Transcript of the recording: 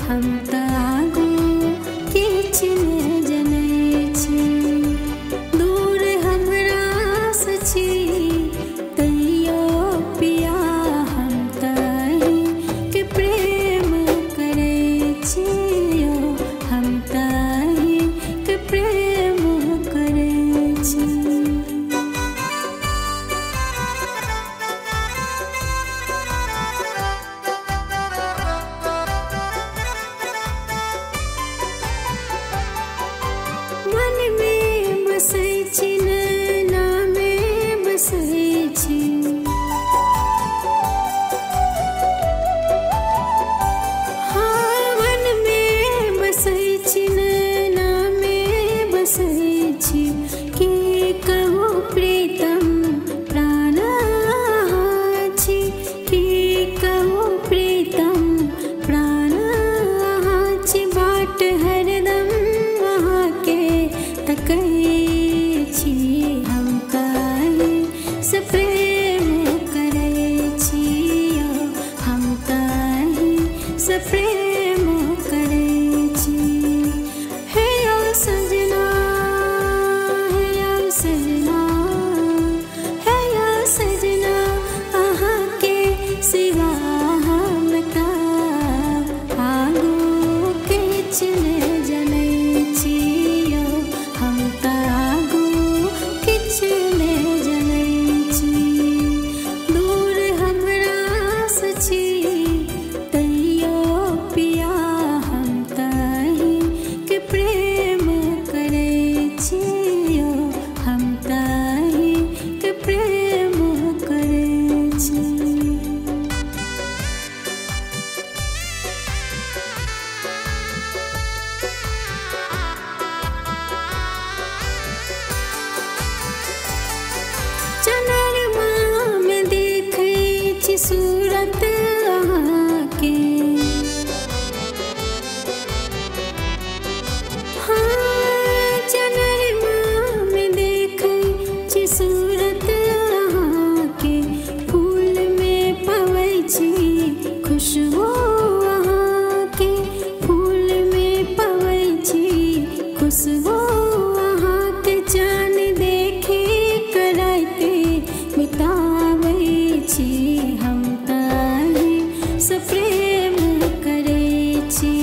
हम त आगू किछ ने जनै छी। दूर हमरा सँ छी तैयो पिया हम तहि के प्रेम करै छी यौ, हम तहि के प्रेम करै छी। मन में बसै छी नैना में बसै छी, हाँ मन में बसै छी नैना में बसै छी। की कहू प्रीतम प्राण अहाँ छी, की कहू प्रीतम प्राण अहाँ छी। बाट हरदम अहाँके तकै छी, हम तहि से प्रेम करै छी यौ, हम तहि से प्रेम करै छी। हे यौ सजना, हे यौ सजना, हे यौ सजना, अहाँके सिवा हम त आगू किछ ने जनै छी यौ, हम त आगू किछ ने जनै छी। दूर हमरा सँ छी तैयो पिया हम तहि के प्रेम करै छी यौ, हम तहि के प्रेम करै छी। चनरमा में देखै छी सूरत अहाँके, हाँ चनरमा में देखै छी सूरत अहाँके। फूल में पबै छी खुशबू अहाँके, फूल में पबै छी खुशबू अहाँके। चान देखी कराइते बिताबै छी, हम तहि से प्रेम करै छी